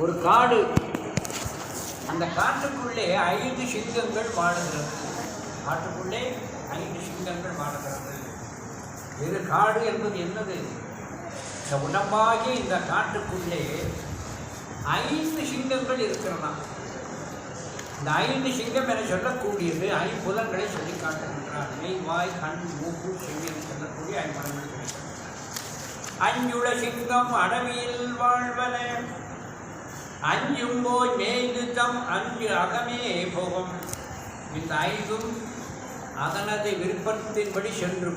ஒரு காடு, அந்த காட்டுக்குள்ளே 5 சிங்கங்கள் வாழுகிறது. காட்டுக்குள்ளே 5 சிங்கங்கள் வாழுகிறது. இது காடு என்பது என்னது? இந்த உடம்பாகி இந்த காட்டுக்குள்ளே 5 சிங்கங்கள் இருக்கிறதா. இந்த 5 சிங்கம் என சொல்லக்கூடியது 5 புலன்களை சொல்லி காட்டுகின்றார். மெய், வாய், கண், மூக்கு, செவி என்று சொல்லக்கூடிய 5 புலன்கள் கிடைக்கிறது. அஞ்சுள சிங்கம் அடவியில் வாழ்வன, அஞ்சும் போய் மேய்ந்து தம் அஞ்சு அகமே போகும். இந்த 5ம் அதனது விருப்பத்தின்படி சென்று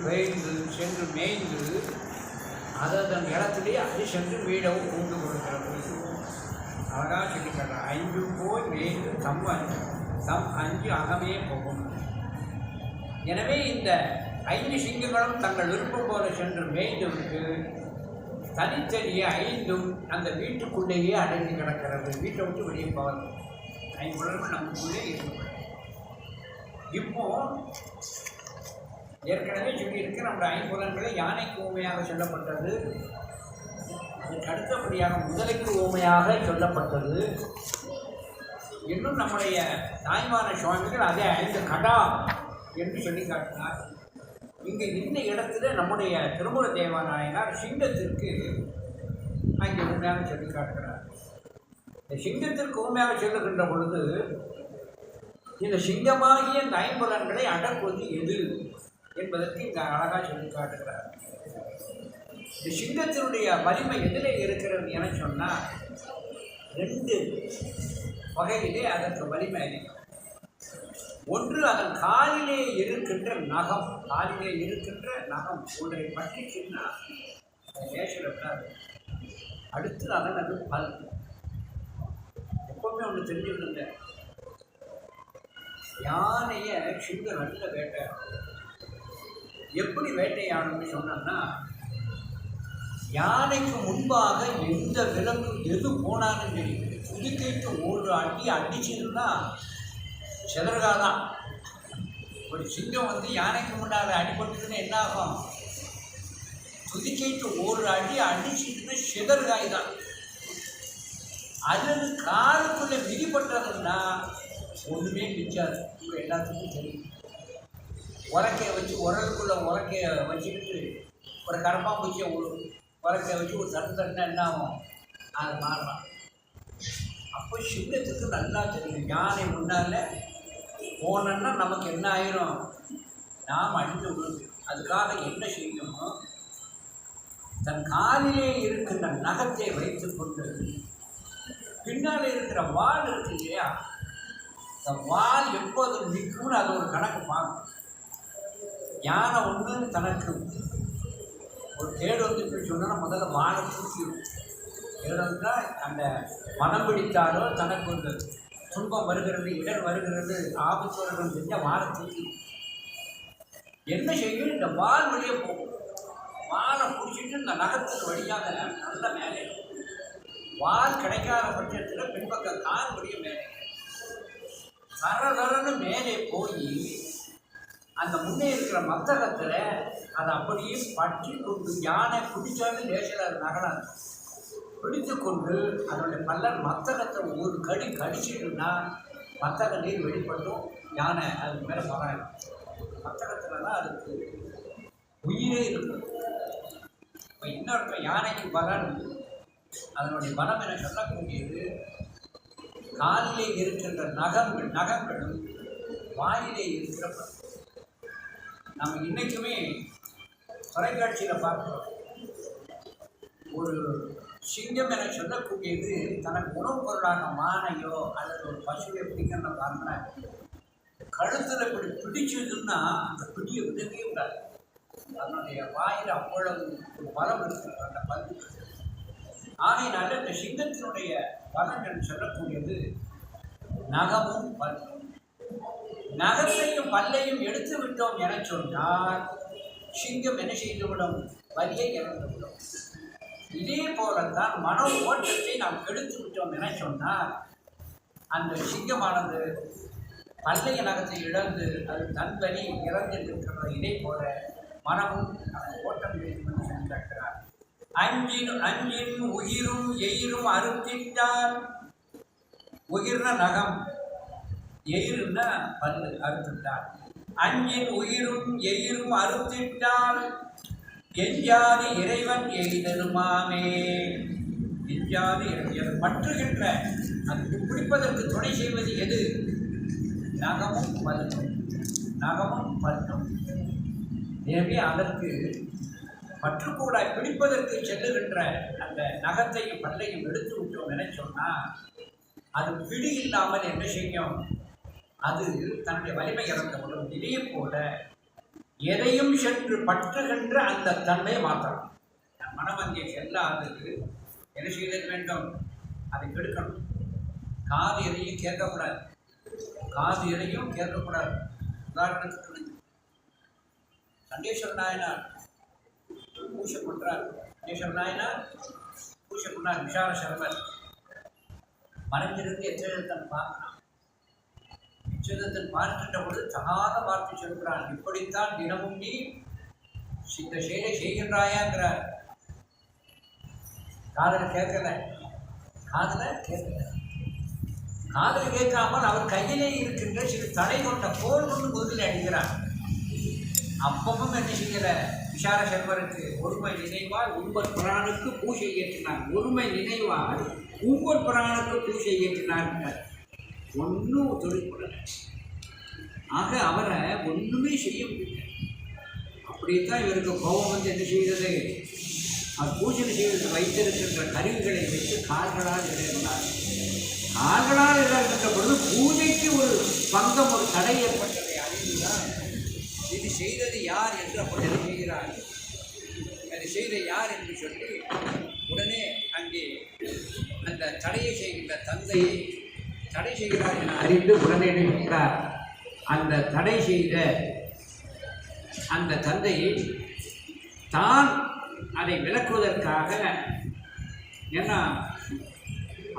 மேய்ந்து அதன் இடத்திலே அது சென்று வீடவும் கொண்டு கொடுக்கிறது. அழகாக சொல்லிக்கிறார். 5ம் போய் மேய்ந்து தம் அஞ்சு அகமே போகும். எனவே இந்த 5 சிங்கங்களும் தங்கள் விருப்பம் போல சென்று மேய்ந்துவிட்டு தனித்தனியே 5ம் அந்த வீட்டுக்குள்ளேயே அடைந்து கிடக்கிறது. வீட்டை விட்டு வெளியே போகிறது. 5 புலன்கள் நமக்குள்ளே இருக்கிறது. இப்போ ஏற்கனவே சொல்லியிருக்கு, நம்முடைய 5 புலன்களை யானைக்கு ஊமையாக சொல்லப்பட்டது. அதுக்கு அடுத்தபடியாக முதலைக்கு ஊமையாக சொல்லப்பட்டது. இன்னும் நம்முடைய தாய்மான சுவாமிகள் அதே 5 கடா என்று சொல்லி காட்டினார். இங்கே இந்த இடத்துல நம்முடைய திருமூல தேவநாயனார் சிங்கத்திற்கு அங்கே ஊமையாக சொல்லி காட்டுகிறார். இந்த சிங்கத்திற்கு ஊமையாக சொல்லுகின்ற பொழுது இந்த சிங்கமாகிய இந்த 5 புலன்களை அடக்குவது எது என்பதற்கு இங்கே அழகாக சொல்லி காட்டுகிறார். இந்த சிங்கத்தினுடைய வலிமை எதிலே இருக்கிறது என சொன்னால் 2 வகையிலே அதற்கு வலிமை. ஒன்று, அதன் காலிலே இருக்கின்ற நகம். காலிலே இருக்கின்ற நகம் ஒன்றை பற்றிச்சுன்னா பேசுகிறார். அடுத்து அதனது பல். எப்பவுமே ஒன்று தெரிஞ்சுக்கிட்டு, யானையை சிங்கம் நல்ல வேட்டையாடும். எப்படி வேட்டையாடும்னு சொன்னோம்னா, யானைக்கு முன்பாக எந்த விலங்கு எது போனாலும் சரி, துதிக்கைக்கு ஒரு அடி அடிச்சிருந்தா செதறகாதான். ஒரு சிங்கம் யானைக்கு முன்னால் அடிபட்டுதுன்னு என்ன ஆகும்? துதிக்கைக்கு ஒரு அடி அடிச்சுட்டுன்னா செதறுகாய் தான். அல்லது காலுக்குள்ளே விதிப்பட்டதுன்னா ஒன்றுமே மிச்சாது. இப்போ எல்லாத்துக்கும் தெரியும். உரக்கையை வச்சு உரலுக்குள்ளே உரக்கையை வச்சுக்கிட்டு ஒரு கரப்பாம்பூச்சியை உரக்கையை வச்சு ஒரு தட்டுன்னா என்ன ஆகும்? அது மாறலாம். அப்போ சிங்கத்துக்கு நல்லா தெரியும், யானை முன்னால் போனோன்னா நமக்கு என்ன ஆயிரும்? நாம் அழிந்து விடுது. அதுக்காக என்ன செய்யணுமோ, தன் காலிலே இருக்கின்ற நகத்தை வைத்து கொண்டு பின்னால் இருக்கிற வால் இருக்கு இல்லையா, இந்த வால் எப்போது நிற்கும்னு அது ஒரு கணக்கு பார்க்கும். யானை ஒன்று தனக்கு ஒரு கேடு இப்படி சொன்னால் முதல்ல வாழை தூக்கிடும். கேடுனா அந்த மனம் பிடித்தாலோ தனக்கு ஒரு துன்பம் வருகிறது, இடர் வருகிறது, ஆபத்து வருகிறது செஞ்சால் வாழை தூக்கிடும். என்ன செய்யும்? இந்த வால் வழியே போகும். வாழை பிடிச்சிட்டு இந்த நகத்துக்கு வழியாக நல்ல மேலே, வால் கிடைக்காத பட்சத்தில் பின்பக்க கால் வழிய மேலே தரதரன்னு மேலே போய் அந்த முன்னே இருக்கிற மத்தகத்தில் அதை அப்படியே பற்றி கொண்டு, யானை பிடிச்சாலும் லேசில் அது நகராது, பிடித்து கொண்டு அதனுடைய பல்லர் மத்தகத்தை ஒரு கடி கடிச்சிட்டுன்னா மத்தக நீர் வெளிப்பட்டும் யானை அதுக்கு மேலே பராது. மத்தகத்தில் தான் அதுக்கு உயிரே இருக்கும். இப்போ இன்னொரு யானைக்கு பலன், அதனுடைய பலம் என சொல்லக்கூடியது காலிலே இருக்கின்ற நகங்களும் வாயிலே இருக்கிற பலம். நம்ம இன்றைக்குமே தொலைக்காட்சியில் பார்க்குறோம், ஒரு சிங்கம் என சொல்லக்கூடியது தனக்கு உணவுப் பொருளான மானையோ அல்லது ஒரு பசுவை பிடிக்கிறத பார்த்தா கழுத்தில் இப்படி பிடிச்சதுன்னா அந்த பிடியை விடவே விடாது. அதனுடைய வாயில் அவ்வளவு ஒரு பலம் இருக்கிறது அந்த பல்லு. ஆகையினால இந்த சிங்கத்தினுடைய பலம் என்று சொல்லக்கூடியது நகமும் பல்லும். நகத்தையும் பல்லையும் எடுத்து விட்டோம் என சொன்னால் சிங்கம் என்ன செய்துவிடும்? வலியை இறந்துவிடும். இதே போலத்தான் மன ஓட்டத்தை நாம் கெடுத்து விட்டோம் என சொன்னால் அந்த சிங்கமானது பல்லைய நகத்தை இழந்து அது தன் வலி இறந்து இருக்கிறது. இதே போல மனமும் ஓட்டம் எடுத்து சொல்லி காட்டுகிறார். அஞ்சின் அஞ்சின் உயிரும் எயிரும் அறுத்திட்டால், உயிர்னா நகம், எயிருன்னா பல்லு, அறுத்துட்டால். அஞ்சின் உயிரும் எயிரும் அறுத்திட்டால் எஞ்சாது இறைவன் எய்தலுமாமே. எஞ்சாது இறைவன் பற்றுகின்ற அதுக்கு பிடிப்பதற்கு துணை செய்வது எது? நகமும் பல்லும், நகமும் பல்லும். எனவே அதற்கு பற்றுக்கூட பிடிப்பதற்கு செல்லுகின்ற அந்த நகத்தையும் பல்லையும் எடுத்து விட்டோம் என சொன்னால் அது பிடி இல்லாமல் என்ன செய்யும்? அது தன்னுடைய வலிமை இறந்தவுடன் இதே போல எதையும் சென்று பற்றுகின்ற அந்த தன்மை மாற்றணும். மனம் அங்கே செல்லாதது என்ன செய்ய வேண்டும்? அதை கெடுக்கணும். காது எதையும் கேட்கக்கூடாது, காது எதையும் கேட்கக்கூடாது. உதாரணத்துக்கு சண்டேஸ்வர நாயனார் பூஜை பண்ணுறார். சண்டேஸ்வர நாயனார் பூஜை பண்ணார். விஷால சர்மர் மறைஞ்சிருந்து எச்சரித்தன் பார்க்கிறான். எச்சரித்தன் பார்க்கின்ற பொழுது தகாத வார்த்தை சொல்கிறான். இப்படித்தான் தினமும் நீ இந்த செயலை செய்கின்றாயாங்கிறார். காதில் கேட்கல, காதில் கேட்கல. காதில் கேட்காமல் அவர் கையிலே இருக்கின்ற சிறு தடை கொண்ட கோல் கொண்டு முதலில் அடிக்கிறார். அப்பவும் என்ன செய்யல? விஷால சர்மருக்கு ஒருமை நினைவால் உங்கள் பிரானுக்கு பூஜை ஏற்றினார். ஒருமை நினைவால் உங்கள் பிரானுக்கு பூஜை ஏற்றினார். ஒன்றும் தொழில்படலை. ஆக அவரை ஒன்றுமே செய்ய முடியல. அப்படித்தான் இவருக்கு கோபம் வந்து என்ன செய்கிறது? அவர் பூஜை செய்வதற்கு வைத்திருக்கின்ற கருவிகளை வைத்து கால்களால் இடையிறார். கால்களால் இழக்கின்ற பொழுது பூஜைக்கு ஒரு பங்கம், ஒரு தடை ஏற்பட்டதை அறிந்துதான் இது செய்தது யார் என்று அப்படி செய்கிறார். அது செய்த யார் என்று சொல்லி உடனே அங்கே அந்த தடையை செய்கின்ற தந்தையை தடை செய்கிறார் என அறிந்து உடனே நினைக்கிறார். அந்த தடை செய்த அந்த தந்தையை தான் அதை விளக்குவதற்காக, ஏன்னா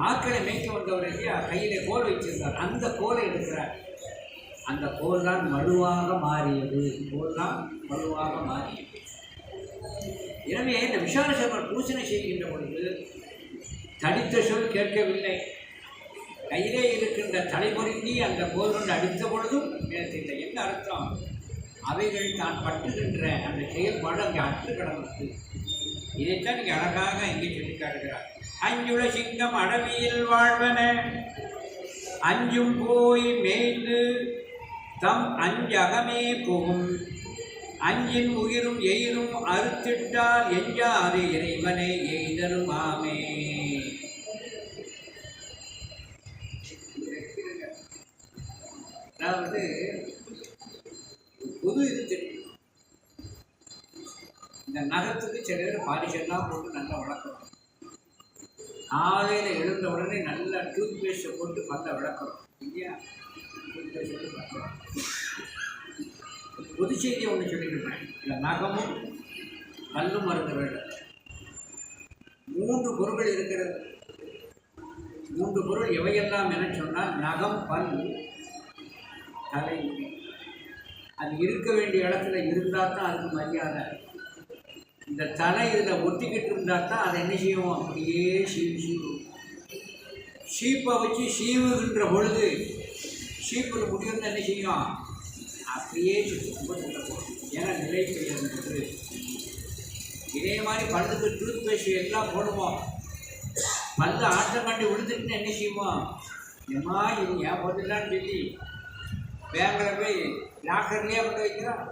ஆக்களை மேய்க்க வந்தவர் இல்லையா, கையிலே கோல் வைத்திருந்தார். அந்த கோலை எடுக்கிறார். அந்த கோல் தான் வலுவாக மாறியது. கோல் தான் வலுவாக மாறியது. எனவே இந்த விஷால சர்மர் பூசணை செய்கின்ற பொழுது தடித்த சொல் கேட்கவில்லை. கையிலே இருக்கின்ற தலைமுறைக்கு அந்த கோல் கொண்டு அடித்த பொழுதும் நேரத்தில் என்ன அர்த்தம்? அவைகள் தான் பட்டுகின்ற அந்த செயல்பாடு அங்கே அற்று கிடந்தது. இதைத்தான் இங்கே அழகாக இங்கே சொல்லி காட்டுகிறார். அஞ்சுள சிங்கம் அடவியில் வாழ்வன அஞ்சும் போய் மேய்ந்து தம் அஞ்சகமே போகும். அஞ்சின் உயிரும் எயிரும் அறுத்திட்டால் எஞ்சாது இறைவனை எய்தலுமாமே. அதாவது புது இது தெரியும். இந்த நகத்துக்கு சில பேர் பாலிஷெல்லாம் போட்டு நல்லா வளர்க்கணும். காலையில் எழுந்த உடனே நல்லா டூத் பேஸ்ட்டை போட்டு பல்ல விளக்கணும் இல்லையா? டூத் பேஸ்ட் போட்டு பல்ல. பொது செய்தியை ஒன்று சொல்லிக்கிறேன். இந்த நகமும் பல்லும் மருந்து வேண்டும். 3 பொருட்கள் இருக்கிறது. 3 பொருள் எவையெல்லாம் என சொன்னால் நகம், பல், தலை. அது இருக்க வேண்டிய இடத்துல இருந்தால் தான் அதுக்கு மரியாதை. இந்த தலை இதில் ஒட்டிக்கிட்டு இருந்தால் தான் அதை என்ன செய்வோம்? அப்படியே சீவும். சீப்பை வச்சு சீவுகின்ற பொழுது சீப்பில் முடிவுன்னு என்ன செய்யும்? அப்படியே சுத்தம். ஏன்னா நிலை பெயர்ந்தது. இதே மாதிரி பல்லுக்கு டூத் பேஸ்ட் எல்லாம் போடுவோம். பல்லு ஆட்டம் கண்டு விழுந்துட்டுன்னு என்ன செய்வோம்? ஏமா இது ஏன் போட்டுடலான்னு சொல்லி பேங்கில் போய் லாக்கர்லேயே கொண்டு வைக்கிறான்.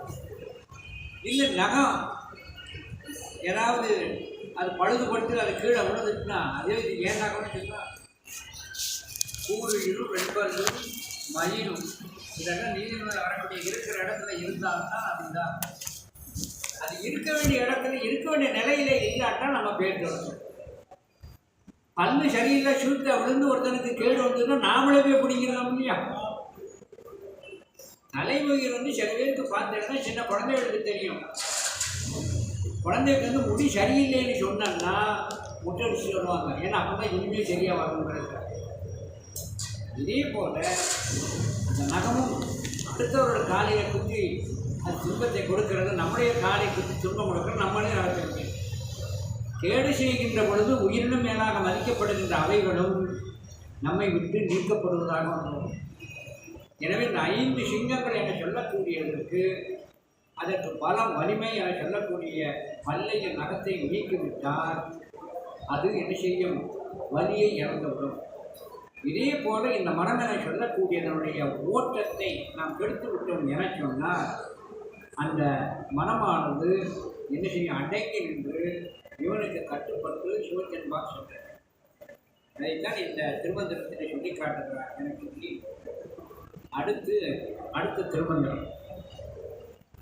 இல்லை நகம் ஏதாவது அது பழுதுபட்டு அது கீழே விழுந்துட்டுனா அதே இது ஏன் நகம்னு சொல்லலாம். கூறுயிரும் வெண்பல்லும் மயிலும் இதெல்லாம் நீதிமன்றம் வரக்கூடிய இருக்கிற இடத்துல இருந்தால்தான் அதுதான். அது இருக்க வேண்டிய இடத்துல இருக்க வேண்டிய நிலையில இல்லாட்டா நம்ம பேசுறோம். பல்லு சரியில்லை சூட்டை விழுந்து ஒருத்தனுக்கு கேடு வந்ததுன்னா நாமளே போய் பிடிக்கிறோம் இல்லையா? தலைமுயர் வந்து சில பேருக்கு பார்த்தேன்னா சின்ன குழந்தைகளுக்கு தெரியும். குழந்தைக்கு வந்து முடி சரியில்லைன்னு சொன்னா முட்டை அடிச்சு சொல்லுவாங்க. ஏன்னா அப்போ தான் இனிமே சரியாக வரணுங்கிறது. இதே போல் அந்த நகமும் அடுத்தவரோட காலையை குத்தி அது துன்பத்தை கொடுக்கறது, நம்முடைய காலை குத்தி துன்பம் கொடுக்கறது நம்மளே நடத்திருக்கு. கேடு செய்கின்ற பொழுது உயிரினும் மேலாக மதிக்கப்படுகின்ற அவைகளும் நம்மை விட்டு நீக்கப்படுவதாக வந்தோம். எனவே இந்த 5 சிங்கங்கள் என சொல்லக்கூடியதற்கு அதற்கு பலம் வலிமை என சொல்லக்கூடிய பல்லைய நகத்தை நீக்கிவிட்டால் அது என்ன செய்யும்? வலியை இழந்துவிடும். இதே போல இந்த மனம் என சொல்லக்கூடியதனுடைய ஓட்டத்தை நாம் கெடுத்து விட்டோம் என சொன்னால் அந்த மனமானது என்ன செய்யும்? அடங்கி நின்று இவனுக்கு கட்டுப்பட்டு சிவஜன்பாக சொல்கிறார். அதைத்தான் இந்த திருமந்திரத்தை சொல்லி காட்டுகிறார். எனக்கு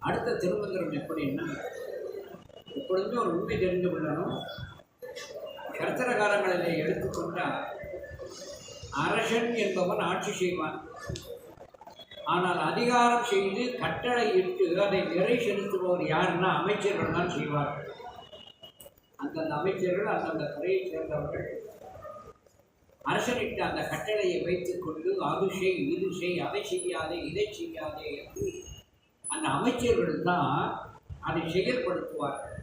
அடுத்த திருமந்திரம் எப்படின்னா, எப்பொழுதுமே ஒரு உண்மை தெரிந்து கொள்ளணும். கர்த்தர காலங்களில் எடுத்துக்கொண்டால் அரசன் என்பவன் ஆட்சி செய்வான். ஆனால் அதிகாரம் செய்து கட்டளை இட்டு அதை நிறை செலுத்துபவர் யாருன்னா அமைச்சர்கள் தான் செய்வார்கள். அந்தந்த அமைச்சர்கள் அந்தந்த துறையைச் சேர்ந்தவர்கள் அரசனிட்டு அந்த கட்டளையை வைத்துக் கொண்டு அது செய், இது செய், அதை செய்யாதே, இதை செய்யாதே என்று அந்த அமைச்சர்கள் தான் அதை செயல்படுத்துவார்கள்.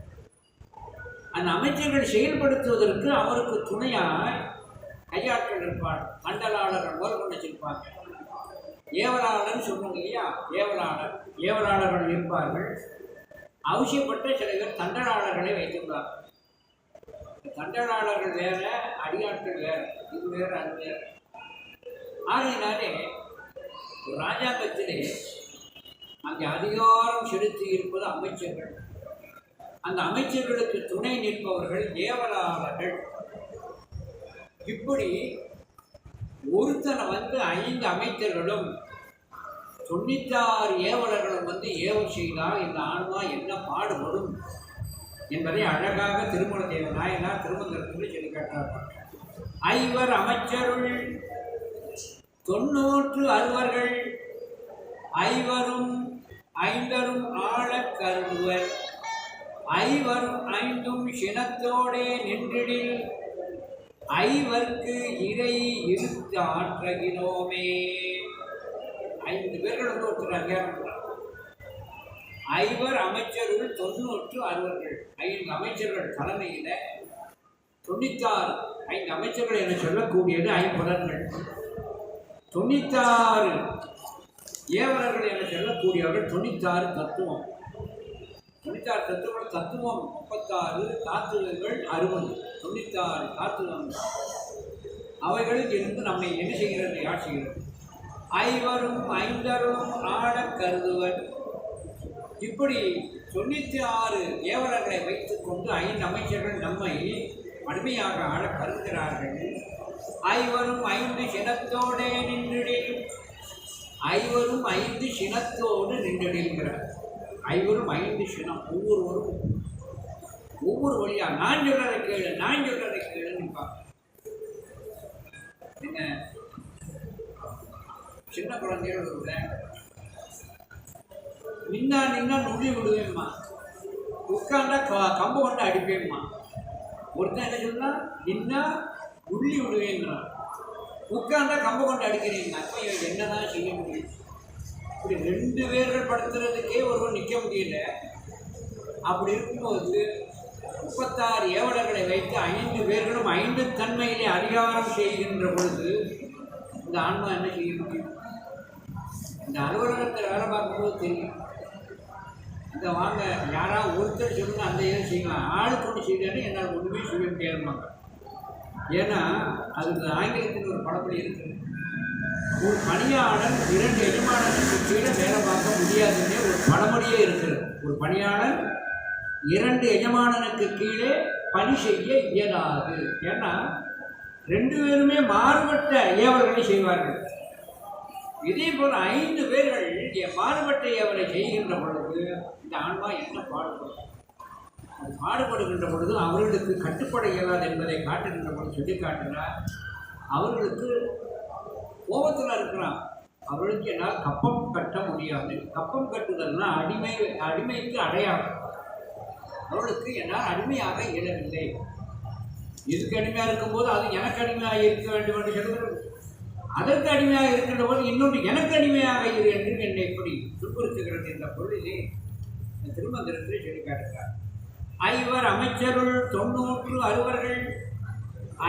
அந்த அமைச்சர்கள் செயல்படுத்துவதற்கு அவருக்கு துணையாக கையாட்கள் இருப்பார், மண்டலாளர்கள் முதல் வச்சிருப்பாங்க. ஏவலாளர்னு சொல்லுவாங்க இல்லையா? ஏவலாளர்கள் இருப்பார்கள். அவசியப்பட்ட சில பேர் தண்டலாளர்களை வைத்திருந்தார். தண்டலாளர்கள் வேற, அடியாட்கள் வேற, இது வேற, அது வேற. ஆகையினாலே ராஜாங்கத்திலே அங்கே அதிகாரம் செலுத்தி இருப்பது அமைச்சர்கள். அந்த அமைச்சர்களுக்கு துணை நிற்பவர்கள் ஏவலாளர்கள். இப்படி ஒருத்தனை 5 அமைச்சர்களும் 96 ஏவலர்களும் ஏவல் செய்தால் இந்த ஆன்மா என்ன பாடுபடும் என்பதை அழகாக திருமண தேவ நாயனார் திருமந்திரத்தில் சொல்லி காட்டார்கள். 5 அமைச்சருள் 90 அறுவர்கள் 5 5 ஆள கருதுவர் 5 5 சினத்தோடே நின்றிடில் 5 இறை இருத்து ஆற்றகினோமே. 5 பேர்கள் ஒருத்தர் 5 அமைச்சர்கள் 90 அறுவர்கள் 5 அமைச்சர்கள் தலைமையில் 96 5 அமைச்சர்கள் என சொல்லக்கூடியது 5 96 ஏவலர்கள் என சொல்லக்கூடியவர்கள் 96 தத்துவம். 96 தத்துவம் 36 தாத்துவங்கள் 60 96 தாத்துவங்கள் அவைகளில் இருந்து நம்மை என்ன செய்கிறது? ஆட்சிகிறது. 5 5 ஆட கருதுவர். இப்படி 96 ஏவலர்களை வைத்துக்கொண்டு 5 அமைச்சர்கள் நம்மை அடிமையாக ஆள கருதுகிறார்கள். 5 5 சினத்தோடே நின்றிடில் 5 5 சினத்தோடு நின்றிடுகிறார். 5 5 சினம். ஒவ்வொரு வழியாக நான் சொல்றதை கேளுன்னு என்ன சின்ன குழந்தைகள் நின்னா நுள்ளி விடுவேம்மா, உட்காண்டா கம்பு கொண்டு அடிப்பேம்மா. ஒருத்தன் என்ன சொன்னா நின்னா நுள்ளி விடுவேங்கிறான், உட்காண்டா கம்பு கொண்டு அடிக்கிறீங்க. அப்போ என்னதான் செய்ய முடியும்? இப்படி 2 பேர்கள் படுத்துறதுக்கே ஒருவர் நிற்க முடியல. அப்படி இருக்கும்போது 36 ஏவலர்களை வைத்து 5 பேர்களும் 5 தன்மையிலே அதிகாரம் செய்கின்ற பொழுது இந்த ஆன்மா என்ன செய்ய முடியும்? இந்த அலுவலகத்தில் வேலை பார்க்கும்போது தெரியும். இந்த வாங்க யாராவது ஒருத்தர் சொல்லுங்க, அந்த இதை செய்யலாம், ஆளுக்கு ஒன்று செய்யலன்னு என்னால் ஒன்றுமே செய்ய முடியாதுமாங்க. ஏன்னா அதுக்கு ஆங்கிலத்தில் ஒரு பழமொழி இருக்குது, ஒரு பணியாளர் 2 எஜமானனுக்கு கீழே வேலை பார்க்க முடியாதுன்னே ஒரு பழமொழியே இருக்குது. ஒரு பணியாளர் 2 எஜமானனுக்கு கீழே பணி செய்ய இயலாது. ஏன்னா 2 பேருமே மாறுபட்ட ஏவல்களை செய்வார்கள். இதே போல் 5 பேர்கள் மாறுபட்ட ஏவலை செய்கின்ற பொழுது இந்த ஆன்மா என்ன பாடுபடும்? அது பாடுபடுகின்ற பொழுது அவர்களுக்கு கட்டுப்பட இயலாது என்பதை காட்டுகின்ற பொழுது சொல்லி காட்டுகிறார். அவர்களுக்கு கோபத்தில் இருக்கிறான், அவர்களுக்கு என்னால் கப்பம் கட்ட முடியாது. கப்பம் கட்டுதல்னா அடிமைக்கு அடையாளம். அவர்களுக்கு என்னால் அடிமையாக இயலவில்லை. இதுக்கு அடிமையாக இருக்கும்போது அது எனக்கு அடிமையாக இருக்க வேண்டும் என்று சொல்கிறது. அதற்கு அடிமையாக இருக்கின்ற போது இன்னொன்று எனக்கு அடிமையாக இரு என்று என்னை இப்படி துன்புறுத்துகிறது என்ற பொருளிலே திருமந்திரத்தில் சொல்லி காட்டுகிறார். ஐவர் அமைச்சருள் 96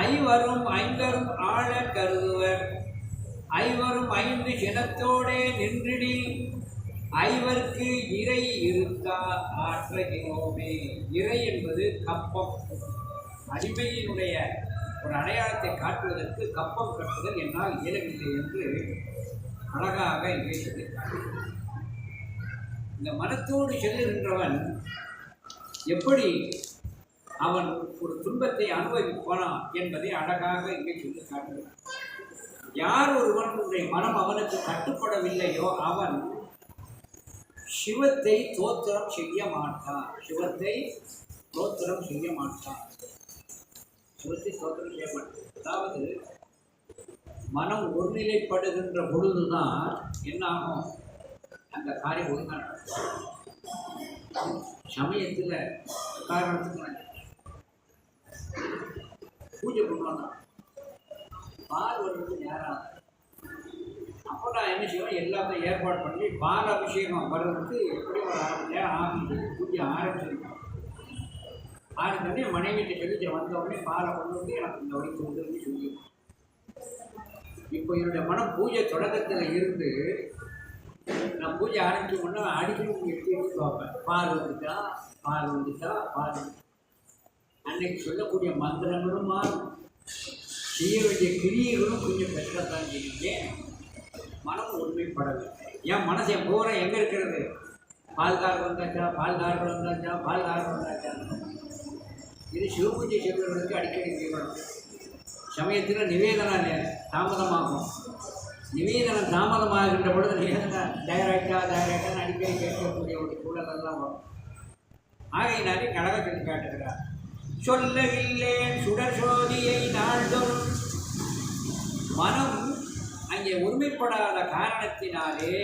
ஐவரும் ஐந்தரும் ஆள கருதுவர் ஐவரும் 5 சினத்தோடே நின்றிடி ஐவர்க்கு இறை இருக்கா ஆற்றுகிறோமே. இறை என்பது கப்பம். அடிமையினுடைய ஒரு அடையாளத்தை காட்டுவதற்கு கப்பம் கட்டுதல் என்னால் இயலவில்லை என்று அழகாக இங்கே சொல்லியிருக்கார். இந்த மனத்தோடு செல்லுகின்றவன் எப்படி அவன் ஒரு துன்பத்தை அனுபவிப்பானா என்பதை அழகாக இங்கே சொல்லி காட்டுகிறான். யார் ஒருவனுடைய மனம் அவனுக்கு கட்டுப்படவில்லையோ அவன் சிவத்தை தோத்திரம் செய்ய மாட்டான். சிவத்தை தோத்திரம் செய்ய மாட்டான். அதாவது மனம் ஒருநிலைப்படுகின்ற பொழுதுதான் என்ன ஆகும், அந்த காரியம் ஒழுங்கான சமயத்தில் காரணத்துக்கு பூஜை பண்ணுவாங்க. பால் வருவது நேரம். அப்போ நான் என்ன செய்வேன், எல்லாமே ஏற்பாடு பண்ணி பால் அபிஷேகம் வர்றதுக்கு எப்படி ஒரு 1/2 மணி நேரம் ஆகுது. பூஜை ஆரம்பிச்சிருக்கோம். ஆரம்பிச்சோடனே மனைவிட்டு சொல்லி வந்தவுடனே பாலை கொண்டு வந்து எனக்கு இந்த வரைக்கும் கொண்டு சொல்லி. இப்போ என்னுடைய மனம் பூஜை தொடக்கத்தில் இருந்து நான் பூஜை ஆரம்பிச்சு முன்னா அடிக்கடி எடுத்து பார்ப்பேன். பால் வந்துட்டா பால் வந்துட்டா பால். அன்னைக்கு சொல்லக்கூடிய மந்திரங்களும் மாறும், செய்ய வேண்டிய கிரியைகளும் கொஞ்சம் பெற்றத்தான் செய்யுங்க. மனம் ஒருமைப்படவில்லை. என் மனசை பூரா எங்கே இருக்கிறது? பால்காரர் வந்தாச்சா, பால்காரர்கள் வந்தாச்சா, பால்காரர் வந்தாச்சா. இது சிவபூஜை செய்வர்களுக்கு அடிக்கடி செய்யணும். சமயத்தில் நிவேதனம் தாமதமாகும். நிவேதனம் தாமதமாகின்ற பொழுது நிவேதனம் டைரக்டாக அடிக்கடி கேட்கக்கூடிய ஒரு சூழலெல்லாம் வரும். ஆகையினாலே கழக சொல்லி காட்டுகிறார். சொல்லவில்லேன் சுடர் சோதியை நாள்தோறும். மனம் அங்கே ஒருமைப்படாத காரணத்தினாலே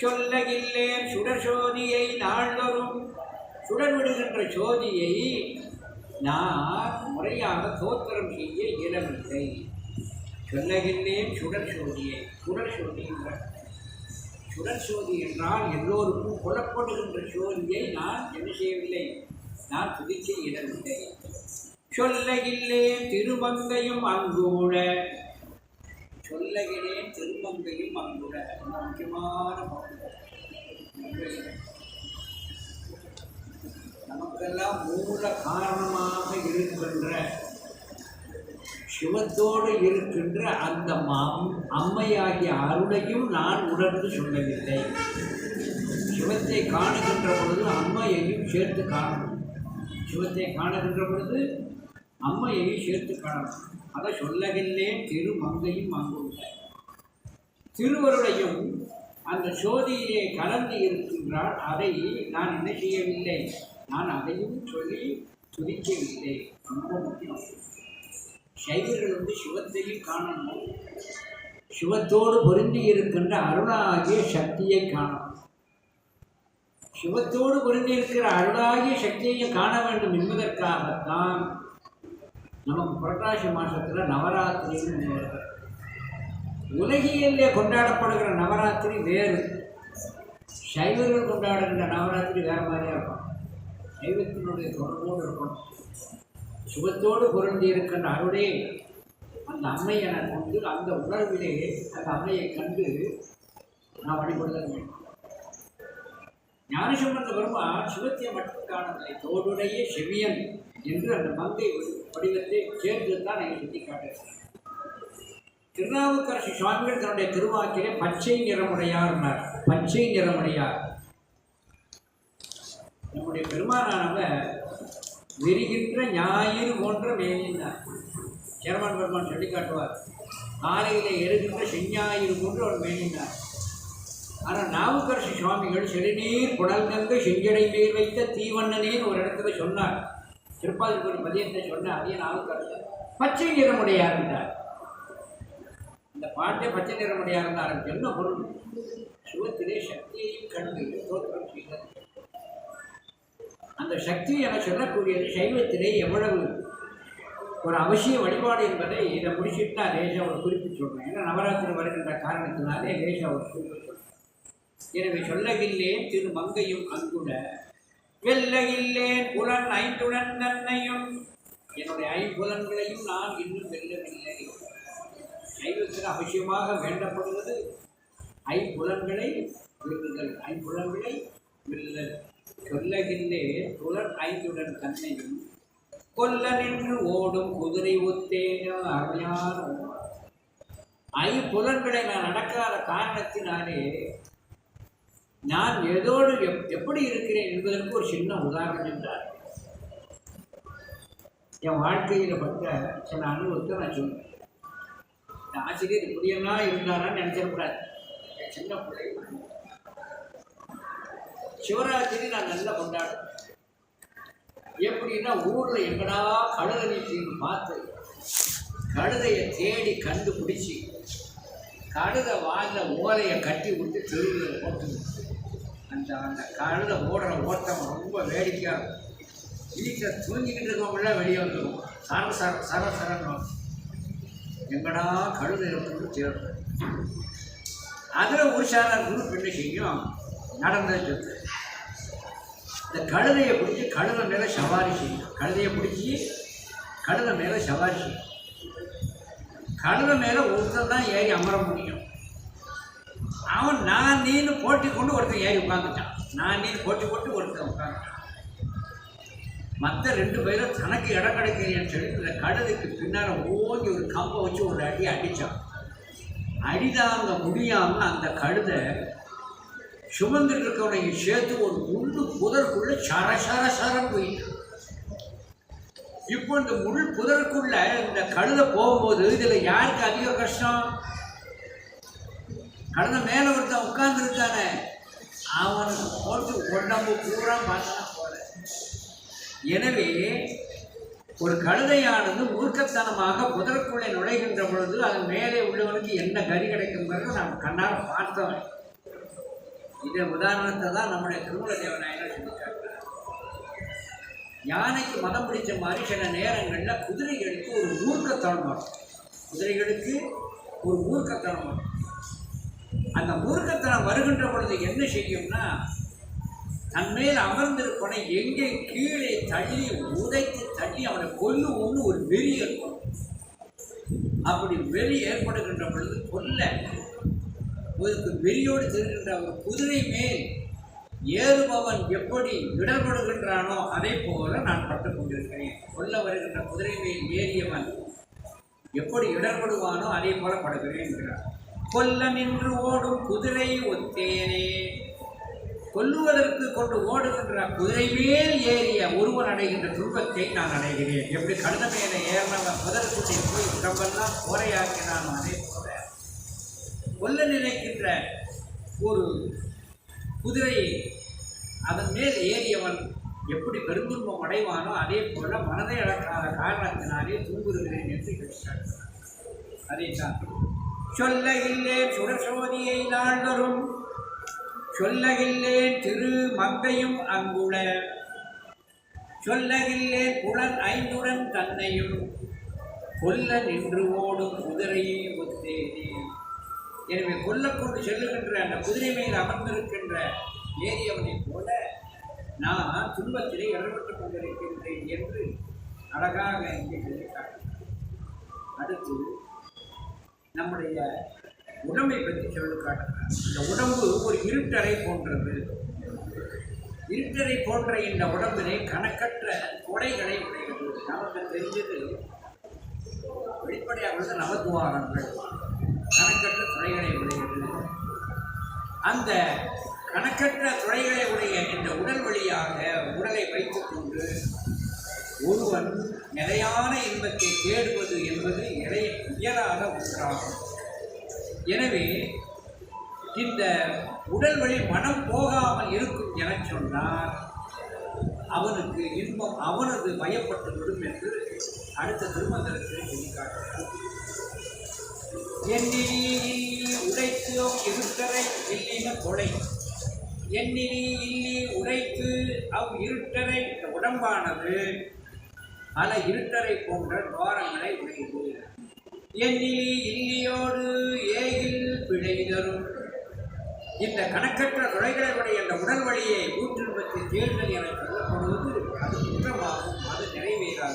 சொல்லகில்லேன் சுடர் சோதியை நாள்தோறும். சுடர் விடுகின்ற சோதியை நான் முறையாக தோத்திரம் செய்ய இயலவில்லை. சொல்லகில்லேன் சுடர் சோதியை. சுடர் சோதி என்றால் சுடர் சோதி என்றால் எல்லோருக்கும் புலப்படுகின்ற சோதியை நான் என்ன செய்யவில்லை, நான் துதிக்க இயலவில்லை. சொல்லகில்லேன் திருமங்கையும் அங்கூட. சொல்லகிலேன் திருமங்கையும் அங்கூட. முக்கியமான நமக்கெல்லாம் மூல காரணமாக இருக்கின்ற சிவத்தோடு இருக்கின்ற அந்த அம்மையாகிய அருளையும் நான் உணர்ந்து சொல்லவில்லை. சிவத்தை காணுகின்ற பொழுது அம்மையையும் சேர்த்து காணணும். சிவத்தை காணுகின்ற பொழுது அம்மையையும் சேர்த்து காணணும். அதை சொல்லவில்லேன் திருமங்கையும் அங்குள்ள. திருவருளையும் அந்த சோதியை கலந்து இருக்கின்றால் அதை நான் என்ன செய்யவில்லை, நான் அதையும் சொல்லி துதிக்கவில்லை. ரொம்ப முக்கியம். சைவர்கள் சிவத்தையும் காணணும், சிவத்தோடு பொருந்தி இருக்கின்ற அருளாகிய சக்தியை காணணும். சிவத்தோடு பொருந்தி இருக்கிற அருளாகிய சக்தியை காண வேண்டும் என்பதற்காகத்தான் நமக்கு புரட்டாசி மாதத்தில் நவராத்திரின்னு வருது. உலகிலே கொண்டாடப்படுகிற நவராத்திரி வேறு, சைவர்கள் கொண்டாடுகின்ற நவராத்திரி வேறு மாதிரியாக இருக்கும். சைவத்தினுடைய தொடர்போடு இருக்கணும். சுகத்தோடு பொருந்தி இருக்கின்ற அருளே அந்த அம்மையை நான் கொண்டு அந்த உணர்விலே அந்த அம்மையை கண்டு நான் வழிபடுதல் வேண்டும். ஞானசம்பந்த பெருமா சிவத்தை மட்டும் காணவில்லை, தோடுடைய செவியன் என்று அந்த மங்கை வடிவத்தை சேர்த்து தான் நான் சுட்டி காட்டுகிறேன். திருநாவுக்கரசு சுவாமிகள் தன்னுடைய திருவாக்கிலே பச்சை நிறமுடையார். பச்சை நிறமுடையார். நம்முடைய பெருமானானவர் விரிகின்ற ஞாயிறு போன்ற மேலினார். சேரமான் பெருமான் சொல்லி காட்டுவார், காலையிலே எருகின்ற செஞ்ஞாயிறு போன்று அவர் மேலினார். ஆனால் நாவுக்கரசு சுவாமிகள் செழுநீர் குடல்கங்கை செஞ்சடை மேல் வைத்த தீவண்ணனேன்னு ஒரு இடத்துல சொன்னார். திருப்பாதிரி பதியத்தை சொன்னார். அதே நாவுக்கரசு பச்சை நிறமுடையார் என்றார். இந்த பாட்டை பச்சை நிறமுடையார் என்று ஆரம்பிச்சு என்ன பொருள்? சிவத்திலே சக்தியையும் கண்டு தோற்றம் செய்தார். அந்த சக்தி என சொல்லக்கூடியது சைவத்திலே எவ்வளவு ஒரு அவசிய வழிபாடு என்பதை இதை முடிச்சுட்டு நான் லேசாக ஒரு குறிப்பிட்டு சொல்கிறேன். ஏன்னா நவராத்திரி வருகின்ற காரணத்தினாலே லேசாக ஒரு குறிப்பிட்டு சொல்கிறேன். எனவே சொல்லவில்லேன் திருமங்கையும் அங்குட வெல்லையில்லேன் புலன் ஐந்துடன் தன்னையும், என்னுடைய ஐம்புலன்களையும் நான் இன்னும் வெல்லவில்லை. சைவத்தில் அவசியமாக வேண்டப்படுவது ஐம்புலன்களை வெல்லுதல். ஐம்புலன்களை வெல்லுதல். சொல்லகின்றே புலன் ஐந்துடன் தன்னையும் கொல்ல நின்று ஓடும் குதிரை ஒத்தேனோ அருமையான. ஐம்புலன்களை நான் நடக்காத காரணத்தினாலே நான் எதோடு எப்படி இருக்கிறேன் என்பதற்கு ஒரு சின்ன உதாரணம் என்றார். என் வாழ்க்கையில் பட்ட சில அனுபவத்தை நான் சொல்லுவேன். இந்த ஆசிரியர் இப்படியெல்லாம் இருந்தாரான்னு நினைச்சிடக்கூடாது. என் சின்ன பிள்ளை சிவராத்திரி நான் நல்லா கொண்டாடுறேன். எப்படின்னா ஊரில் எங்கடா கழுதை நீச்சின்னு பார்த்து கழுதையை தேடி கண்டுபிடிச்சி கழுதை வாங்க ஓலையை கட்டி விட்டு தெருவில் போட்டு அந்த அந்த கழுதை ஓடுற ஓட்டம் ரொம்ப வேடிக்கையாக இருக்கும். வீட்டில் தூங்கிக்கிட்டு இருக்கவங்களாம் வெளியே வந்துடும். சரன்னு எங்கடா கழுதை இருக்குன்னு தேடும். அதில் உஷாராக குரூப் என்ன செய்யும், நடந்தது இந்த கழுதையை பிடிச்சி கழுதை மேலே சவாரி செய்யும். கழுதையை பிடிச்சி கழுதை மேலே சவாரி செய்யும். கழுதை மேலே ஒருத்தர் தான் ஏறி அமர முடியும். அவன் நான் நீன்னு போட்டி கொண்டு ஒருத்தன் ஏறி உட்காந்துட்டான். நான் நீன்னு போட்டி போட்டு ஒருத்தன் உட்காந்துட்டான். மற்ற 2 பேரும் தனக்கு இடம் கிடைக்கிறேன்னு சொல்லி இந்த கழுதைக்கு பின்னால் ஓங்கி ஒரு கம்பை வச்சு ஒரு அடி அடித்தான். அடிதாங்க முடியாமல் அந்த கழுதை சுமந்துட்டு இருக்கவனைய சேர்த்து ஒரு முள்ளு புதருக்குள்ள சரசரசரம் போயிட்டு. இப்போ இந்த முள் புதருக்குள்ள இந்த கழுதை போகும்போது இதில் யாருக்கு அதிக கஷ்டம்? கழுதை மேலே ஒருத்தன் உட்கார்ந்து இருக்கானே, அவனுக்கு போட்டு உடம்பு பூரா பார்த்தா போல. எனவே ஒரு கழுதையானது மூர்க்கத்தனமாக புதருக்குள்ளே நுழைகின்ற பொழுது அதன் மேலே உள்ளவனுக்கு என்ன கதி கிடைக்குங்கிறத நாம் கண்ணால் பார்த்தோம். இதே உதாரணத்தை தான் நம்முடைய திருமூல தேவநாயகர் சொல்லியிருக்காங்க. யானைக்கு மதம் பிடிச்ச மாதிரி சில நேரங்களில் குதிரைகளுக்கு ஒரு மூர்க்கத்தனம் வரும். குதிரைகளுக்கு ஒரு மூர்க்கத்தனம் வரும். அந்த மூர்க்கத்தனம் வருகின்ற பொழுது என்ன செய்யும்னா, தன்மேல் அமர்ந்திருப்பனை எங்கே கீழே தள்ளி உதைத்து தள்ளி அவனை கொல்லுவோம்னு ஒரு வெறி ஏற்படும். அப்படி வெறி ஏற்படுகின்ற பொழுது கொல்ல ஒரு வெறியோடு திருகின்ற ஒரு குதிரை மேல் ஏறுபவன் எப்படி இடர்படுகின்றானோ அதை போல நான் பட்டுக் கொண்டிருக்கிறேன். கொல்ல வருகின்ற குதிரை மேல் ஏறியவன் எப்படி இடர்படுவானோ அதே போல படுகிறேன் என்கிறார். கொல்ல நின்று ஓடும் குதிரை ஒத்தேனே, கொல்லுவதற்கு கொண்டு ஓடுகின்ற குதிரை மேல் ஏறிய ஒருவன் அடைகின்ற துன்பத்தை நான் அடைகிறேன். எப்படி கழுத மேலே ஏறினவன் முதற்குள்ளே போய் உடம்பெல்லாம் கோரையாக்கினானோ அதே போல கொல்ல நினைக்கின்ற ஒரு குதிரையை அதன் மேல் ஏறியவன் எப்படி பெருந்துன்பம் அடைவானோ அதே போல மனதை அடக்காத காரணத்தினாலே துன்புறுகிறேன் என்று கேட்டார். அதைத்தான் சொல்லகில்லேன் சுடசோதியை நாள்வரும், சொல்லகில்லேன் திரு மங்கையும் அங்குள, சொல்லகில்லேன் புலன் ஐந்துடன் தன்னையும் கொல்ல நின்று ஓடும் குதிரையை ஒத்தேனே. எனவே கொல்லக்கொண்டு செல்லுகின்ற அந்த குதிரை மேல் அமர்ந்திருக்கின்ற ஏரியவனைப் போல நான் துன்பத்திலே இடர்பட்டுக் கொண்டிருக்கின்றேன் என்று அழகாக இங்கே சொல்லியிருக்காங்க. அடுத்து நம்முடைய உடம்பை பற்றி சொல்லிக்காட்டுகிறார். இந்த உடம்பு ஒரு இருட்டறை போன்றது. இருட்டறை போன்ற இந்த உடம்பிலே கணக்கற்ற கொடைகளை உடையது. நமக்கு தெரிஞ்சது வெளிப்படையாக நவதுவாரங்கள், கணக்கற்ற துறைகளை உடையது. அந்த கணக்கற்ற துறைகளை உடைய இந்த உடல் வழியாக உடலை வைத்துக் கொண்டு ஒருவன் நிலையான இன்பத்தை தேடுவது என்பது இயலாத ஒன்றாகும். எனவே இந்த உடல் வழி மனம் போகாமல் இருக்கும் என சொன்னால் அவனுக்கு இன்பம் அவனது பயப்பட்டு விடும் என்று அடுத்த திருமந்திரத்தில் சொல்லிக்காட்டுகிறார். எண்ணிலி உடைத்தோ இருட்டரை இல்லின கொலை, எண்ணிலி இல்லி உடைத்து இருட்டரை. இந்த உடம்பானது பல இருட்டரை போன்ற துவாரங்களை உடையது. எண்ணிலி இல்லியோடு ஏகில் பிழை தரும். இந்த கணக்கற்ற துறைகளை உடைய இந்த உடல் வழியை ஊற்றின்பத்தை தேர்தல் என சொல்ல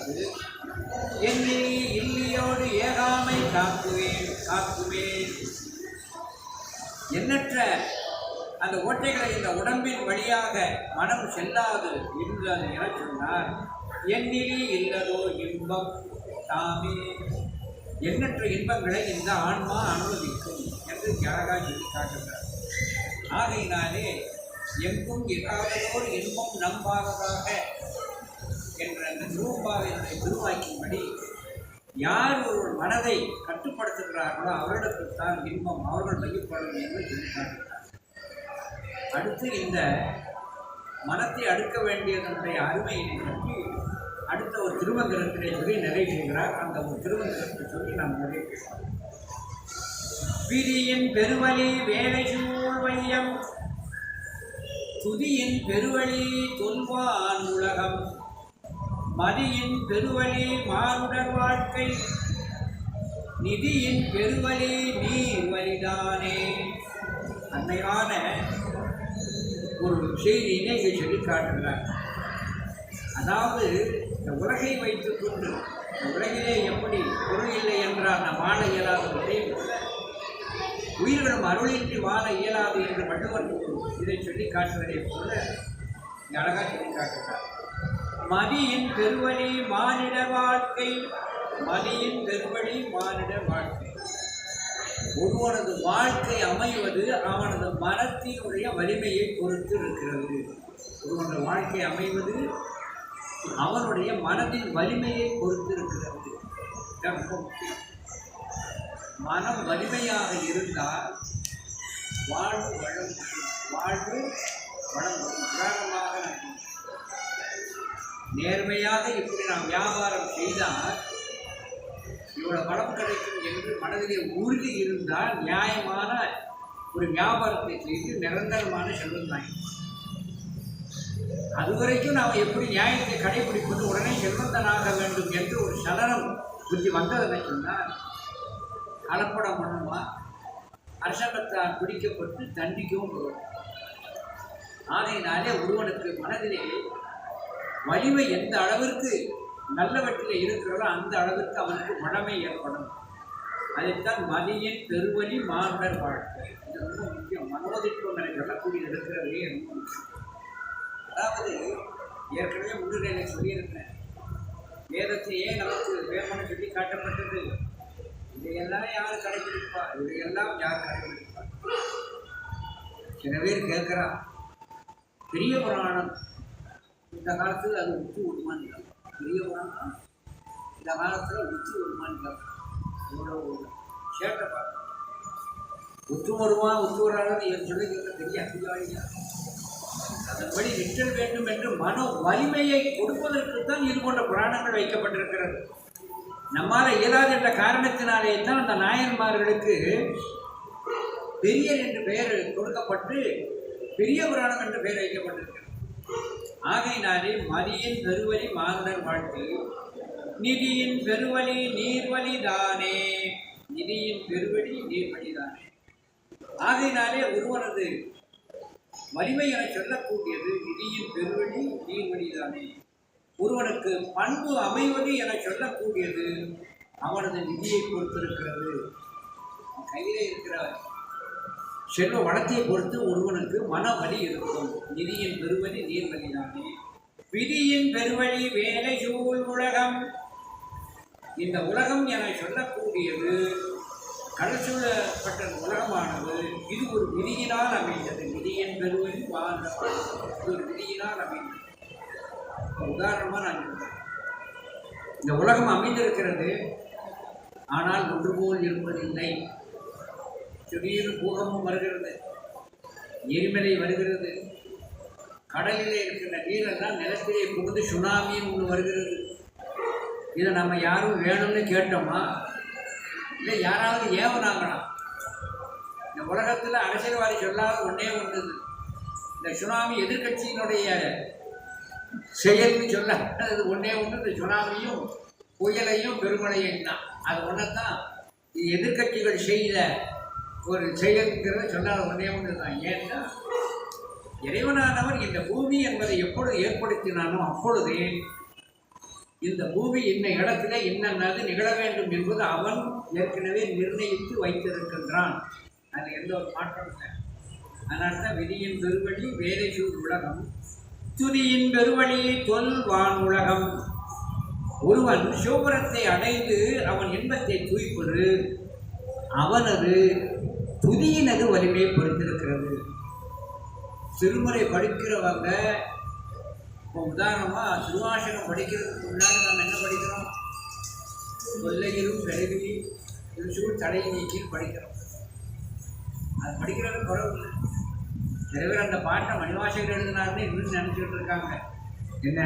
உணர்ந்து என்னை இல்லியோடு ஏகாமை காக்குவேன். எண்ணற்ற அந்த ஓட்டைகளை இந்த உடம்பின் வழியாக மனம் செல்லாது இருந்தது என சொன்னார். என்னிலே இல்லதோ இன்பம் தாமே, எண்ணற்ற இன்பங்களை இந்த ஆன்மா அனுபவிக்கும் என்று தியாகா சொல்லி காட்டுகிறார். ஆகையினாலே எங்கும் இல்லாததோர் இன்பம் நம்பாததாக என்ற அந்த திருவம்பாவினுடைய திருவாக்கின்படி யார் ஒரு மனதை கட்டுப்படுத்துகிறார்களோ அவர்களுக்குத்தான் இன்பம், அவர்கள் மையப்படும் என்று சொல்லி காட்டுகிறார். அடுத்து இந்த மனத்தை அடுக்க வேண்டியதனுடைய அருமையினை பற்றி அடுத்த ஒரு திருமந்திரத்தினை சொல்லி நிறைவேற்றுகிறார். அந்த ஒரு திருமந்திரத்தை சொல்லி நாம் நிறைவேற்றுகிறோம். விதியின் பெருவழி வேலை சூழ் வையம், துதியின் பெருவழி தொல்வான் உலகம், மதியின் பெருவழி மானுடர் வாழ்க்கை, நிதியின் பெருவழி நீர் வழிதானே. அன்னையான ஒரு செய்தியினை இங்கே சொல்லி காட்டுகிறார். அதாவது இந்த உலகை வைத்துக்கொண்டு இந்த உலகிலே எப்படி பொருள் இல்லை என்றால் நாம் வாழ இயலாத ஒரே போல உயிர்களும் அருளின்றி வாழ இயலாது என்று வள்ளுவர் இதை சொல்லி காட்டுவதை போல இங்கே அழகாக சொல்லி காட்டுகிறார். மதியின் பெருவழி மானிட வாழ்க்கை, மதியின் பெருவழி மானிட வாழ்க்கை. ஒருவனது வாழ்க்கை அமைவது அவனது மனத்தினுடைய வலிமையை பொறுத்து இருக்கிறது. ஒருவனது வாழ்க்கை அமைவது அவனுடைய மனதின் வலிமையை பொறுத்து இருக்கிறது. ரொம்ப முக்கியம். மனம் வலிமையாக இருந்தால் வாழ்வு வளம், வாழ்வு வளம். உதாரணமாக நேர்மையாக இப்படி நாம் வியாபாரம் செய்தால் இவ்வளவு பலம் கிடைக்கும் என்று மனதிலே உறுதி இருந்தால் நியாயமான ஒரு வியாபாரத்தை செய்து நிரந்தரமான செல்வம் தான். அதுவரைக்கும் நாம் எப்படி நியாயத்தை கடைபிடிப்பது, உடனே செல்வந்தனாக வேண்டும் என்று ஒரு சலனம் புத்தி வந்ததை சொன்னால் கலப்படம் பண்ணுமா, அரசாங்கத்தால் பிடிக்கப்பட்டு தண்டிக்கவும் வரும். ஆகையினாலே ஒருவனுக்கு மனதிலே வலிமை எந்த அளவிற்கு நல்லவற்றிலே இருக்கிறதோ அந்த அளவிற்கு அவனுக்கு வளமை ஏற்படும். அதைத்தான் மதியின் பெருவழி மாந்தர் வாழ்க்கை. இது ரொம்ப முக்கியம். மனோதித்துவம் என சொல்லக்கூடிய இருக்கிறதே ரொம்ப முக்கியம். அதாவது ஏற்கனவே முன்னுரையை சொல்லியிருக்கிறேன். வேதத்தையே நமக்கு வேமனை சொல்லி காட்டப்பட்டது. இதையெல்லாம் யார் கடைபிடிப்பார்? இதையெல்லாம் யார் கடைபிடிப்பார்? சில பேர் கேட்குறா, பெரிய புராணம் இந்த காலத்தில் அது உச்சி விடுமான்னு, பெரிய புராணம் இந்த காலத்தில் உச்சி விடுமான்னு இவ்வளோ சேட்டை பார்க்க உத்து வருமா உத்து வராது என் சொல்லி பெரிய அதிகாரியா. அதன்படி நிற்றல் வேண்டும் என்று மன வலிமையை கொடுப்பதற்குத்தான் இது போன்ற புராணங்கள் வைக்கப்பட்டிருக்கிறது. நம்மால் இயலாது என்ற காரணத்தினாலே தான் அந்த நாயன்மார்களுக்கு பெரியர் என்று பெயர் கொடுக்கப்பட்டு பெரிய புராணம் என்று பெயர் வைக்கப்பட்டிருக்கிறது. ஆகையினாலே மதியின் பெருவழி மாந்தர் வாழ்க்கை, நிதியின் பெருவழி நீர்வழி தானே, நிதியின் பெருவழி நீர்வழி தானே. ஆகையினாலே ஒருவனது வலிமை என சொல்லக்கூடியது நிதியின் பெருவழி நீர்வழி தானே. ஒருவனுக்கு பண்பு அமைவது என சொல்லக்கூடியது அவனது நிதியை பொறுத்திருக்கிறது. கையிலே இருக்கிற செல்வ வளத்தை பொறுத்து ஒருவனுக்கு மன வலி இருக்கும். நிதியின் பெருவழி நீர்வழி தானே. விதியின் பெருவழி வேலை சூழ் உலகம், இந்த உலகம் என சொல்லக்கூடியது கடல் சூழப்பட்ட உலகமானது இது ஒரு விதியினால் அமைந்தது. விதியின் பெருவழி வாழ்ந்த இது ஒரு விதியினால் அமைந்தது. உதாரணமாக நான் சொல்றேன். இந்த உலகம் அமைந்திருக்கிறது, ஆனால் ஒன்று போல் இருப்பதில்லை. திடீர்னு பூகம்பம் வருகிறது, எரிமலை வருகிறது, கடலிலே இருக்கிற நீரெல்லாம் நிலத்திலே புகுந்து சுனாமியும் ஒன்று வருகிறது. இதை நம்ம யாரும் வேணும்னு கேட்டோமா? இல்லை யாராவது ஏவனாங்களா? இந்த உலகத்தில் அரசியல்வாதி சொல்லாத ஒன்றே ஒன்று, இந்த சுனாமி எதிர்கட்சியினுடைய செயல்னு சொல்லாதது ஒன்றே ஒன்று. இந்த சுனாமியும் புயலையும் பெருமழையும் தான். அது ஒன்றைத்தான் இது எதிர்கட்சிகள் செய்த ஒரு செயல்ங்கிறத சொல்லாத ஒன்றே ஒன்று தான். ஏன்னா இறைவனானவர் இந்த பூமி என்பதை எப்பொழுது ஏற்படுத்தினானோ அப்பொழுதே இந்த பூமி இன்ன இடத்துல என்னென்னது நிகழ வேண்டும் என்பது அவன் ஏற்கனவே நிர்ணயித்து வைத்திருக்கின்றான். அதில் எந்த ஒரு மாற்றம் இல்லை. அதனால தான் விதியின் பெருவழி வேலைசூர் உலகம், துதியின் பெருவழி தொல்வான் உலகம். ஒருவன் சிவபுரத்தை அடைந்து அவன் இன்பத்தை தூய்ப்பது அவனது துதியினது வலிமையை பொறுத்திருக்கிறது. திருமுறை படிக்கிறவங்க இப்போ உதாரணமாக திருவாசகம் படிக்கிறதுக்கு முன்னாடி நம்ம என்ன படிக்கிறோம்? கொல்லையிலும் கருவி திருச்சூர் தடை நீக்கில் படிக்கிறோம். அது படிக்கிறது குறவு இல்லை. சில பேர் அந்த பாட்டை மணிவாசகர் எழுதினாருன்னு இன்னும் நினச்சிக்கிட்டு இருக்காங்க. என்ன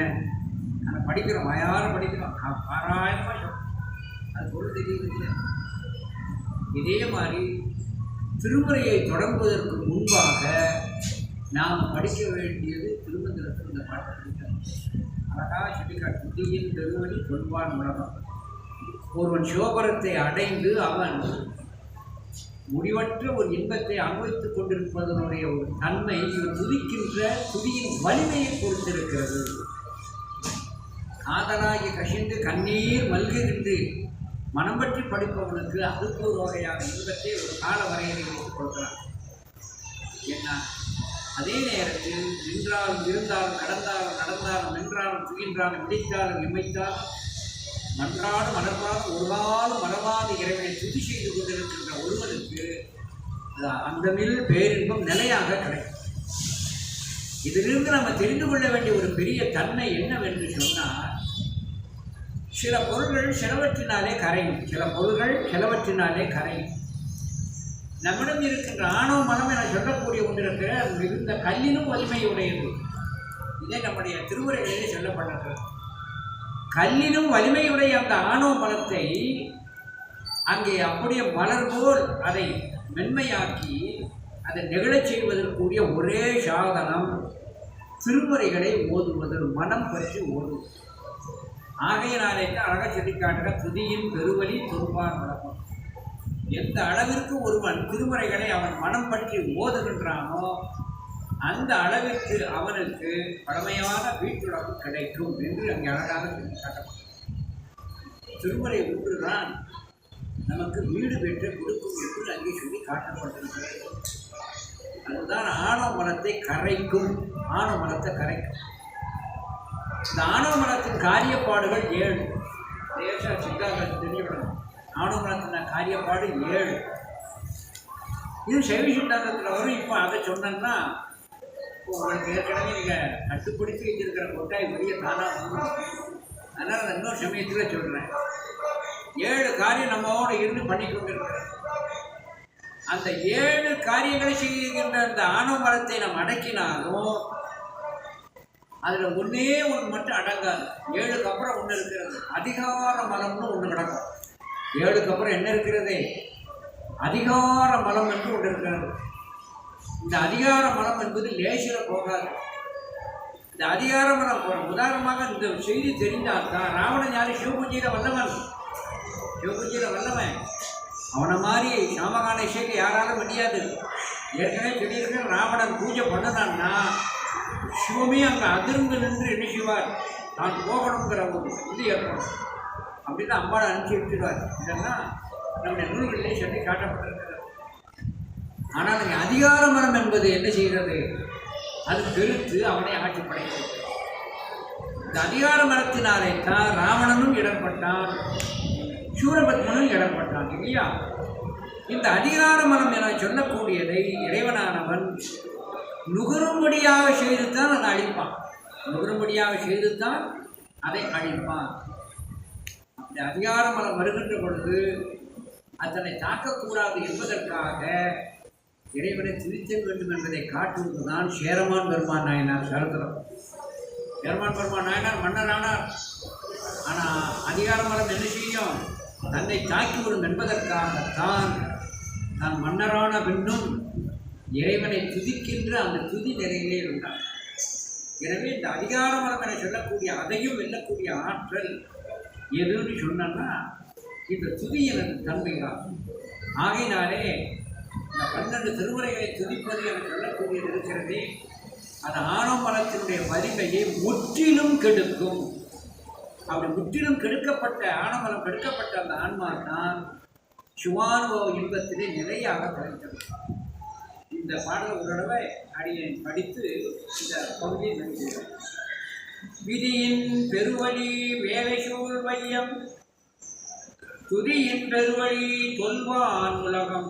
அதை படிக்கிறோம், யாரும் படிக்கிறோம், பாராயணமாக சொல்கிறோம், அது பொருள் தெரியுது இல்லை. இதே மாதிரி திருமுறையை தொடங்குவதற்கு முன்பாக நாம் படிக்க வேண்டியது திருமந்திரத்தில் இந்த பாட்டை படிக்கணும். அழகாக சொல்லிக்காட்டு துதியின் பெருவழி தொல்வான் உலகம். ஒருவன் சிவபுரத்தை அடைந்து அவன் முடிவற்ற ஒரு இன்பத்தை அனுபவித்துக் கொண்டிருப்பதனுடைய ஒரு தன்மை இவன் துதிக்கின்ற துதியின் வலிமையை பொறுத்திருக்கிறது. காதலாகி கசிந்து கண்ணீர் மல்குகின்று மனம் பற்றி படிப்பவனுக்கு அதுக்கு ஒரு வகையான இன்பத்தை ஒரு கால வரையறை வைத்துக் கொடுக்கிறான். என்ன அதே நேரத்தில் நின்றாலும் இருந்தாலும் கடந்தாலும் நடந்தாலும் நின்றாலும் துகின்றாலும் விடித்தாலும் இமைத்தாலும் மன்றாடும் மலர்வாலும் ஒரு காலம் மறவாத இறைவனை துதி செய்து கொண்டிருக்கின்ற ஒருவனுக்கு அந்தமில் பேரின்பம் நிலையாக கிடைக்கும். இதிலிருந்து நம்ம தெரிந்து கொள்ள வேண்டிய ஒரு பெரிய தன்மை என்னவென்று சொன்னால், சில பொருள்கள் சிலவற்றினாலே கரையும், சில பொருள்கள் சிலவற்றினாலே கரையும். நம்மிடம் இருக்கின்ற ஆணவ மனம் என சொல்லக்கூடிய ஒன்றிருக்கிற மிகுந்த கல்லினும் வலிமையுடையது. இதே நம்முடைய திருமுறைகளிலே சொல்லப்பட்டது. கல்லினும் வலிமையுடைய அந்த ஆணவ மனத்தை அங்கே அப்படியே மலர் போல் அதை மென்மையாக்கி அதை நிகழச் செய்வதற்குரிய ஒரே சாதனம் திருமுறைகளை ஓதுவது, மனம் பற்றி ஓதுவது. ஆகையினாலே அழகாக சொல்லிக்காட்டுக துதியின் பெருவழி தொல்வான் உலகம். எந்த அளவிற்கு ஒருவன் திருமுறைகளை அவன் மனம் பற்றி ஓதுகின்றானோ அந்த அளவிற்கு அவனுக்கு பழமையான வீட்டுடம்பு கிடைக்கும் என்று அங்கே அழகாக சொல்லி காட்டப்படும். திருமுறை ஒன்றுதான் நமக்கு வீடு பெற்று கொடுக்கும் என்று அங்கே சொல்லி காட்டப்பட்டிருக்கிறது. அதுதான் ஆணவ மனத்தை கரைக்கும், ஆணவ மனத்தை கரைக்கும். இந்த ஆணவ மனத்தின் காரியப்பாடுகள் 7. தேச சித்தாந்தம் தெரிஞ்சுவிடணும். ஆணவ மனத்தின் காரியப்பாடு 7. இது சைவ சித்தாந்தத்தில் வரும். இப்போ அதை சொன்னேன்னா உங்களுக்கு ஏற்கனவே நீங்கள் கட்டுப்படுத்தி வச்சிருக்கிற கொட்டாய் பெரிய தானாக வந்துடும். அதனால் அதை இன்னொரு சமயத்தில் சொல்கிறேன். 7 காரியம் நம்மோட இருந்து பண்ணி கொண்டிருக்கிறோம். அந்த 7 காரியங்களை செய்கின்ற அந்த ஆணவ மனத்தை நம்ம அடக்கினாலும் அதில் ஒன்றே ஒன்று மட்டும் அடங்காது. 7க்கு அப்புறம் ஒன்று இருக்கிறது, அதிகார மலம்னு ஒன்று கிடக்கும். 7க்கு அப்புறம் என்ன இருக்கிறது? அதிகார மலம் என்று ஒன்று இருக்கிறது. இந்த அதிகார மலம் என்பது லேசில் போகாது. இந்த அதிகார மலம் உதாரணமாக இந்த செய்தி தெரிந்தால்தான் ராவணன் யாரு? சிவபூஜையில் வல்லவன். சிவபூஜையில் வல்லவன். அவனை மாதிரி சாமகான இசைக்கு யாராலும் முடியாது. ஏற்கனவே சொல்லியிருக்க ராவணன் பூஜை பண்ணனான்னா சிவமே அங்கே அதிர்ந்து நின்று என்ன செய்வார்? நான் போகணுங்கிற ஒரு இது ஏற்படும். அப்படின்னு அம்பாவை அனுப்பிச்சி விட்டுடுவார். இதெல்லாம் நம்முடைய நூல்களிலே சொல்லி காட்டப்பட்டிருக்கிறது. ஆனால் அங்கே அதிகார மனம் என்பது என்ன செய்கிறது? அது பெருத்து அவனை ஆட்சி படைக்கிறது. இந்த அதிகார மனத்தினாலே தான் ராவணனும் இடர்பட்டான், சூரபத்மனும் இடர்பட்டான் இல்லையா? இந்த அதிகார மனம் என சொல்லக்கூடியதை இறைவனானவன் நுகரும்படியாக செய்துத்தான் அதை அழிப்பான். நுகரும்படியாக செய்துத்தான் அதை அழிப்பான். இந்த அதிகார மனம் வருகின்ற பொழுது அதனை தாக்கக்கூடாது என்பதற்காக இறைவனை துதிக்க வேண்டும் என்பதை காட்டுவதுதான் சேரமான் பெருமான் நாயனார் சரித்திரம். சேரமான் பெருமான் நாயனார் மன்னரானார். ஆனால் அதிகார மனம் என்ன செய்யும்? தன்னை தாக்கிவிடும் என்பதற்காகத்தான் தான் மன்னரான பின்னும் இறைவனை துதிக்கின்ற அந்த துதி நிலையிலே இருந்தார். எனவே இந்த அதிகார மனம் என சொல்லக்கூடிய அதையும் வெல்லக்கூடிய ஆற்றல் எதுன்னு சொன்னா இந்த துதி எனது தன்மைதான். ஆகையினாலே இந்த 12 திருமுறைகளை துதிப்பது என சொல்லக்கூடியது இருக்கிறதே, அது ஆணவ மனத்தினுடைய வலிமையை முற்றிலும் கெடுக்கும். அப்படி முற்றிலும் கெடுக்கப்பட்ட ஆணவலம் கெடுக்கப்பட்ட அந்த ஆன்மா தான் சிவானுபவ இன்பத்திலே நிறையாக கிடைத்தது. இந்த பாடலை ஒரு தடவை அடியை படித்து இந்த பகுதியை நடிக்கிறேன். விதியின் பெருவழி வேலைசூழ் வையம், துதியின் பெருவழி தொல்வான் உலகம்,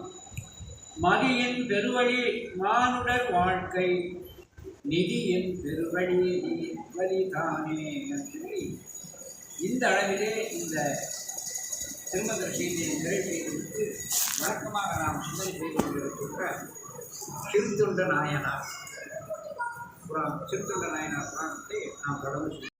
மதியின் பெருவழி மானுடர் வாழ்க்கை, நிதியின் பெருவழி வழிதானே சொல்லி இந்த அளவிலே இந்த திருமந்திர செய்தியை நிறைவு செய்வதற்கு வழக்கமாக நாம் சிந்தனை செய்து கொண்டிருக்கின்ற சிறுத்தொண்ட நாயனார் புராணம், சிறுத்தொண்ட நாயனார் புராணத்தை நாம் தொடர்ந்து